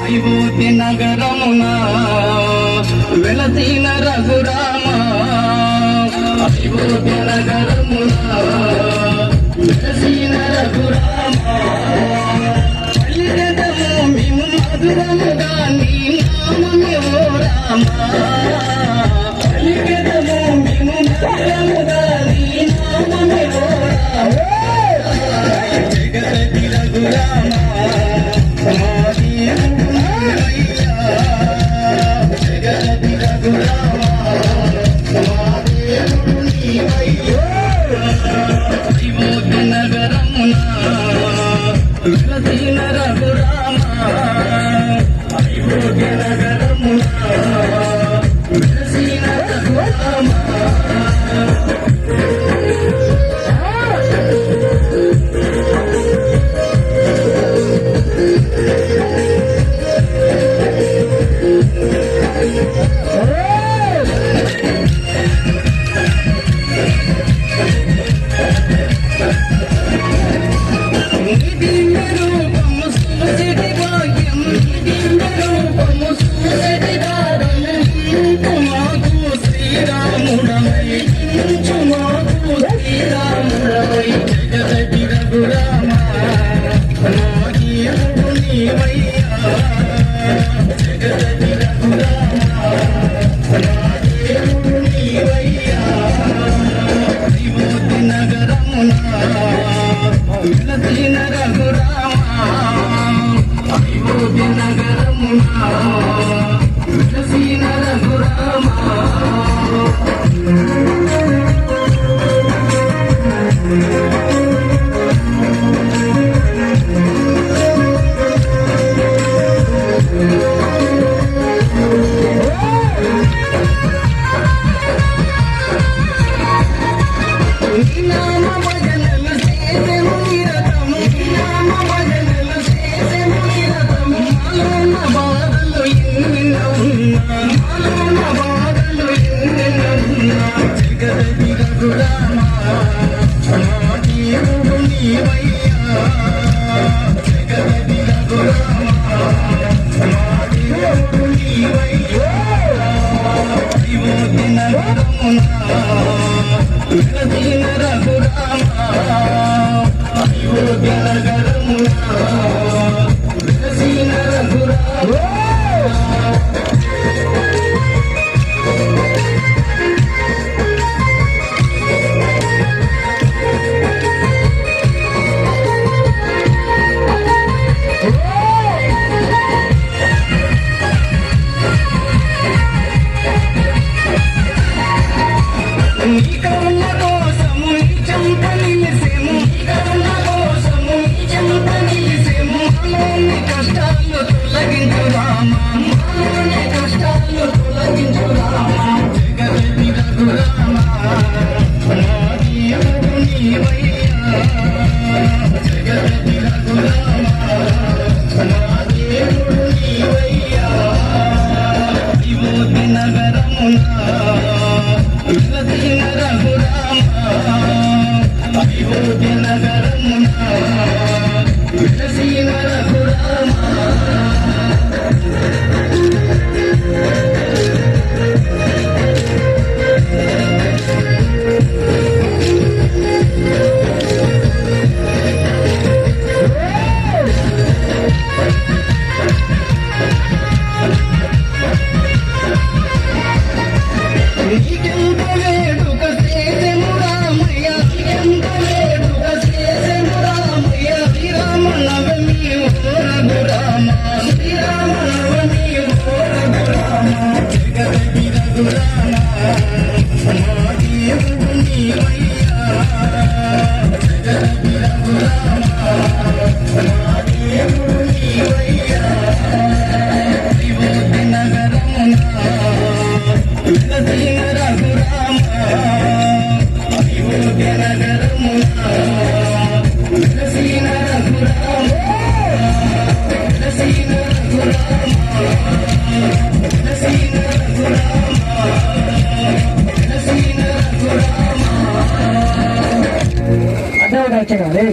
విభూతి నగరమున వెలసిన రఘురామ విభూతి నగరమున వెలసిన రఘురామ పలికెదము మేము మధురముగా నీ నామమే ఓ రామ పలికెదము మేము మధురముగా నీ నామమే ఓ రామ జగతి రఘురామ జగతి రఘురామ విభూతి నగరమున వెలసిన రఘురామ విభూతి నగరమున వెలసిన రఘురామ జగతి రఘురామ జగతి రఘురామ విభూతి నగరమున వెలసిన రఘురామ విభూతి నగరమున వెలసిన రఘురామ జగతి రఘురామ దేవుడు నీవయ్యా జగతి రఘురామ దేవుడు నీవయ్యా విభూతి నగరమున వెలసిన రఘురామ విభూతి నగరమున వెలసిన రఘురామ కష్టాలు తొలగించు రామ జగతి రఘురామ దేవుడు నీవయ్యా జగతి రఘురామ దేవుడు నీవయ్యా విభూతి నగరమున వెలసిన రఘురామ విభూతి నగరమున వెలసిన రఘురామ నీకెంత వేడుక చేసెము రామయ్య నీకెంత వేడుక చేసెము రామయ్య శ్రీరామ నవమి ఓ రఘురామ శ్రీరామ నవమి ఓ రఘురామ జగతి రఘురామ దేవుడు నీవయ్యా జగతి రఘురామ దేవుడు నీవయ్యా విభూతి నగరమున వెలసిన రఘురామ విభూతి నగరమున వెలసిన రఘురామ వెలసిన రఘురామ వెలసిన రఘురామ వెలసిన రఘురామ అదే